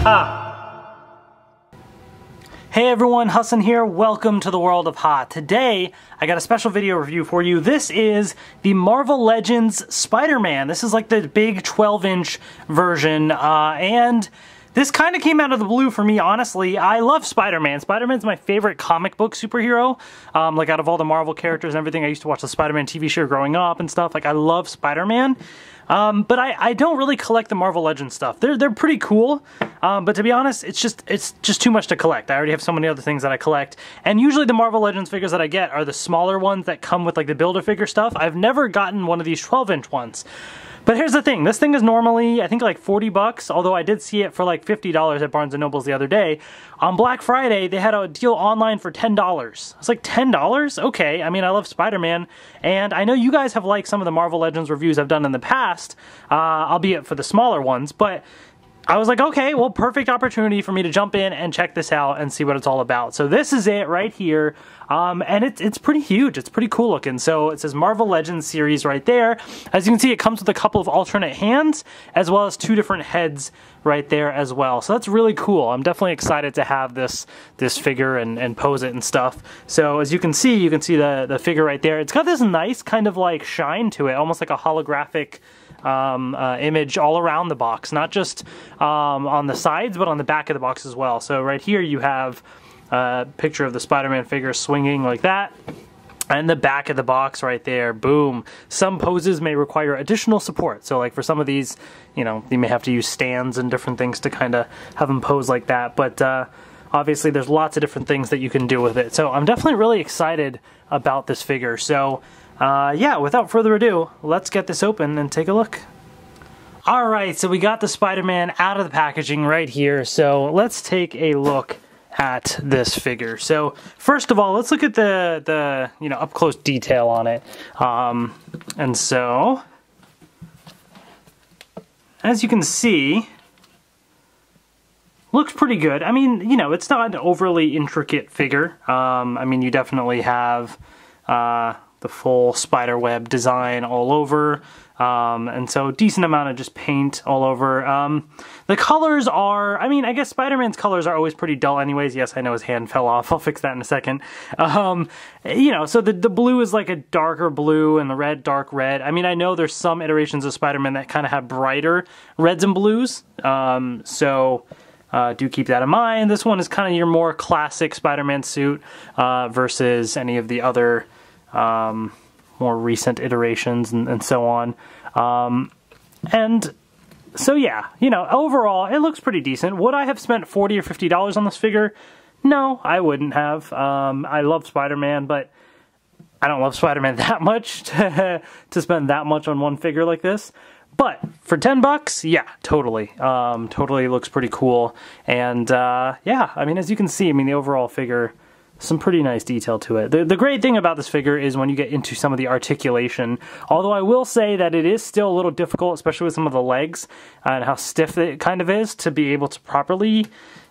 Ha! Hey everyone, Hassan here. Welcome to the world of Ha. Today, I got a special video review for you. This is the Marvel Legends Spider-Man. This is like the big 12-inch version, and this kind of came out of the blue for me, honestly. I love Spider-Man. Spider-Man's my favorite comic book superhero. Like out of all the Marvel characters and everything, I used to watch the Spider-Man TV show growing up and stuff. Like, I love Spider-Man. But I don't really collect the Marvel Legends stuff. They're pretty cool, but to be honest, it's just too much to collect. I already have so many other things that I collect, and usually the Marvel Legends figures that I get are the smaller ones that come with like the Build-A-Figure stuff. I've never gotten one of these 12-inch ones. But here's the thing, this thing is normally, I think, like 40 bucks, although I did see it for like $50 at Barnes & Noble's the other day. On Black Friday, they had a deal online for $10. I was like, $10? Okay, I mean, I love Spider-Man, and I know you guys have liked some of the Marvel Legends reviews I've done in the past, albeit for the smaller ones, but I was like, okay, well, perfect opportunity for me to jump in and check this out and see what it's all about. So this is it right here, and it's pretty huge. It's pretty cool looking. So it says Marvel Legends series right there. As you can see, it comes with a couple of alternate hands, as well as two different heads right there as well. So that's really cool. I'm definitely excited to have this figure and pose it and stuff. So as you can see the figure right there. It's got this nice kind of like shine to it, almost like a holographic image all around the box, not just on the sides, but on the back of the box as well. So right here you have a picture of the Spider-Man figure swinging like that, and the back of the box right there, boom. Some poses may require additional support, so like for some of these, you know, you may have to use stands and different things to kind of have them pose like that, but obviously there's lots of different things that you can do with it. So I'm definitely really excited about this figure. So yeah, without further ado, let's get this open and take a look. Alright, so we got the Spider-Man out of the packaging right here, so let's take a look at this figure. So first of all, let's look at the you know, up close detail on it. And so as you can see, looks pretty good. I mean, you know, it's not an overly intricate figure. I mean, you definitely have the full spider web design all over, and so decent amount of just paint all over. The colors are, I mean, I guess Spider-Man's colors are always pretty dull anyways. Yes, I know his hand fell off. I'll fix that in a second. You know, so the blue is like a darker blue and the red, dark red. I mean, I know there's some iterations of Spider-Man that kind of have brighter reds and blues, so do keep that in mind. This one is kind of your more classic Spider-Man suit versus any of the other more recent iterations and so on. And so yeah, you know, overall it looks pretty decent. Would I have spent $40 or $50 on this figure? No, I wouldn't have. I love Spider-Man, but I don't love Spider-Man that much to spend that much on one figure like this. But for 10 bucks, yeah, totally. Totally looks pretty cool. And yeah, I mean, as you can see, I mean, the overall figure, some pretty nice detail to it. The great thing about this figure is when you get into some of the articulation, although I will say that it is still a little difficult, especially with some of the legs and how stiff it kind of is, to be able to properly,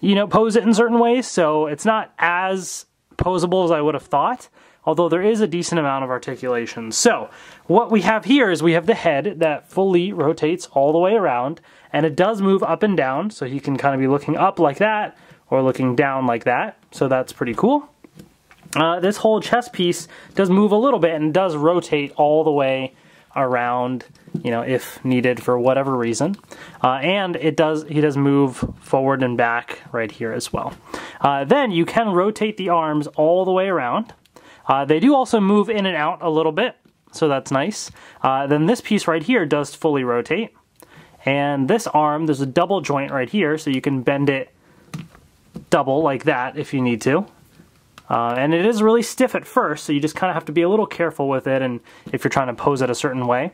you know, pose it in certain ways. So it's not as posable as I would have thought, although there is a decent amount of articulation. So what we have here is we have the head that fully rotates all the way around, and it does move up and down, so you can kind of be looking up like that or looking down like that. So that's pretty cool. This whole chest piece does move a little bit and does rotate all the way around, you know, if needed for whatever reason. And he does move forward and back right here as well. Then you can rotate the arms all the way around. They do also move in and out a little bit, so that's nice. Then this piece right here does fully rotate. And this arm, there's a double joint right here, so you can bend it double like that if you need to. And it is really stiff at first, so you just kind of have to be a little careful with it, and if you're trying to pose it a certain way.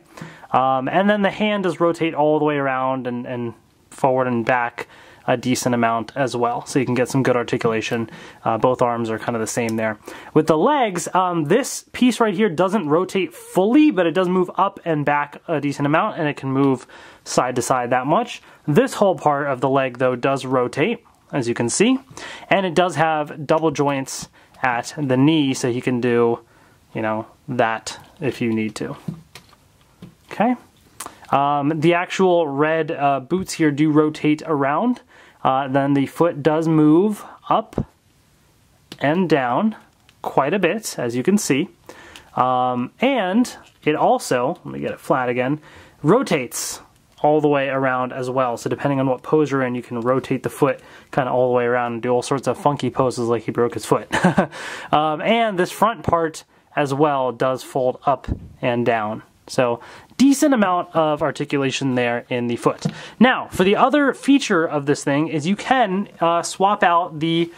And then the hand does rotate all the way around and forward and back a decent amount as well, so you can get some good articulation. Both arms are kind of the same there. With the legs, this piece right here doesn't rotate fully, but it does move up and back a decent amount, and it can move side to side that much. This whole part of the leg, though, does rotate, as you can see, and it does have double joints at the knee, so you can do, you know, that if you need to. Okay. The actual red boots here do rotate around. then the foot does move up and down quite a bit, as you can see. And it also, let me get it flat again, rotates all the way around as well. So depending on what pose you're in, you can rotate the foot kind of all the way around and do all sorts of funky poses like he broke his foot. And this front part as well does fold up and down. So decent amount of articulation there in the foot. Now, for the other feature of this thing is you can swap out the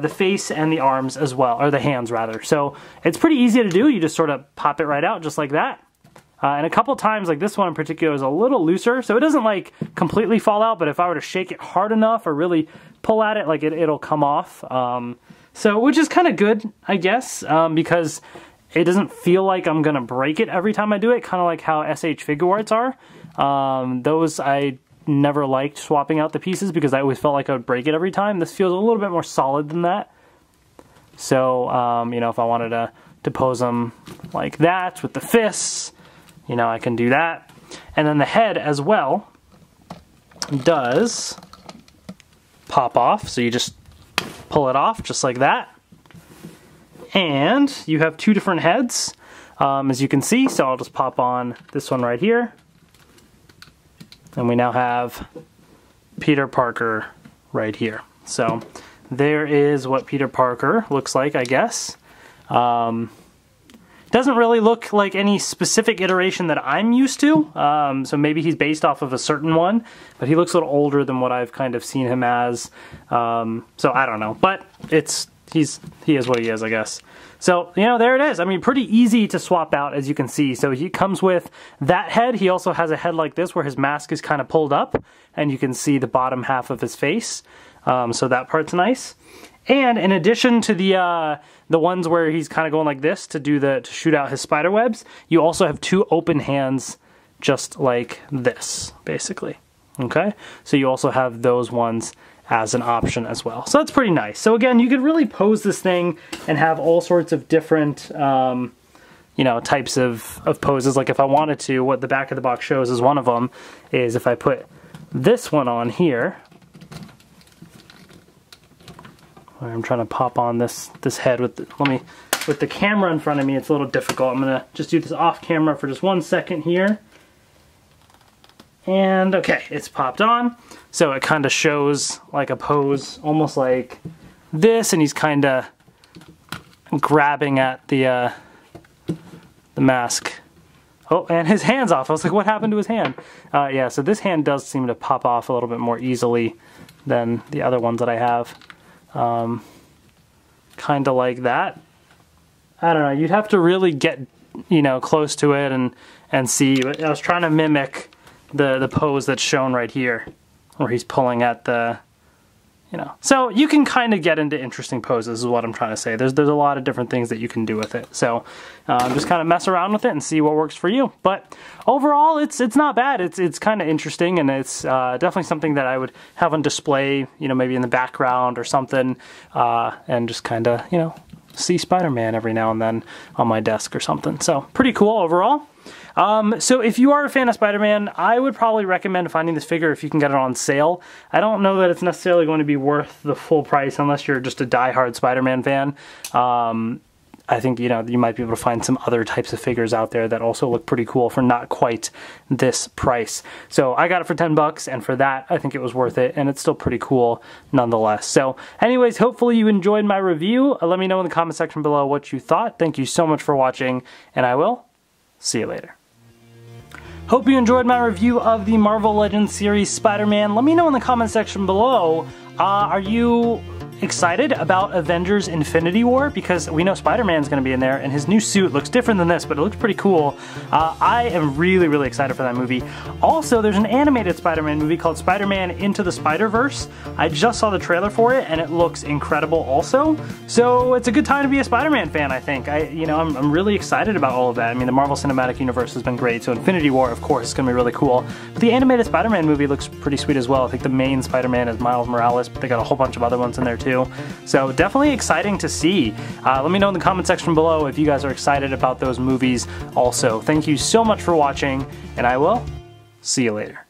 face and the arms as well, or the hands rather. So it's pretty easy to do. You just sort of pop it right out just like that. And a couple times, like this one in particular, is a little looser, so it doesn't like completely fall out, but if I were to shake it hard enough or really pull at it, like it'll come off. So, which is kind of good, I guess, because it doesn't feel like I'm gonna break it every time I do it, kind of like how SH figure arts are. Those I never liked swapping out the pieces because I always felt like I would break it every time. This feels a little bit more solid than that. So, you know, if I wanted to pose them like that with the fists, you know, I can do that. And then the head as well does pop off. So you just pull it off just like that. And you have two different heads, as you can see. So I'll just pop on this one right here. And we now have Peter Parker right here. So there is what Peter Parker looks like, I guess. Doesn't really look like any specific iteration that I'm used to, so maybe he's based off of a certain one, but he looks a little older than what I've kind of seen him as, so I don't know, but he is what he is, I guess. So, you know, there it is. I mean, pretty easy to swap out, as you can see. So he comes with that head. He also has a head like this where his mask is kind of pulled up, and you can see the bottom half of his face, so that part's nice. And in addition to the ones where he's kind of going like this to shoot out his spider webs, you also have two open hands just like this, basically. Okay? So you also have those ones as an option as well. So that's pretty nice. So again, you could really pose this thing and have all sorts of different you know, types of poses. Like if I wanted to, what the back of the box shows is one of them, is if I put this one on here, I'm trying to pop on this head with the camera in front of me. It's a little difficult. I'm gonna just do this off camera for just 1 second here. And okay, it's popped on. So it kind of shows like a pose, almost like this, and he's kind of grabbing at the mask. Oh, and his hand's off. I was like, what happened to his hand? Yeah, so this hand does seem to pop off a little bit more easily than the other ones that I have. Kind of like that. I don't know, you'd have to really get, you know, close to it and see. I was trying to mimic the pose that's shown right here, where he's pulling at the, you know. So you can kind of get into interesting poses is what I'm trying to say. There's a lot of different things that you can do with it. So just kind of mess around with it and see what works for you. But overall, it's not bad. It's kind of interesting, and it's definitely something that I would have on display, you know, maybe in the background or something, and just kind of, you know, see Spider-Man every now and then on my desk or something. So pretty cool overall. So if you are a fan of Spider-Man, I would probably recommend finding this figure if you can get it on sale. I don't know that it's necessarily going to be worth the full price unless you're just a die-hard Spider-Man fan. I think, you know, you might be able to find some other types of figures out there that also look pretty cool for not quite this price. So I got it for 10 bucks, and for that, I think it was worth it, and it's still pretty cool nonetheless. So anyways, hopefully you enjoyed my review. Let me know in the comment section below what you thought. Thank you so much for watching, and I will see you later. Hope you enjoyed my review of the Marvel Legends series Spider-Man. Let me know in the comment section below, are you excited about Avengers Infinity War? Because we know Spider-Man's going to be in there, and his new suit looks different than this, but it looks pretty cool. I am really, really excited for that movie. Also, there's an animated Spider-Man movie called Spider-Man Into the Spider-Verse. I just saw the trailer for it, and it looks incredible also. So it's a good time to be a Spider-Man fan, I think. I'm really excited about all of that. I mean, the Marvel Cinematic Universe has been great, so Infinity War, of course, is going to be really cool. But the animated Spider-Man movie looks pretty sweet as well. I think the main Spider-Man is Miles Morales, but they got a whole bunch of other ones in there too. So definitely exciting to see. Let me know in the comment section below if you guys are excited about those movies also. Thank you so much for watching, and I will see you later.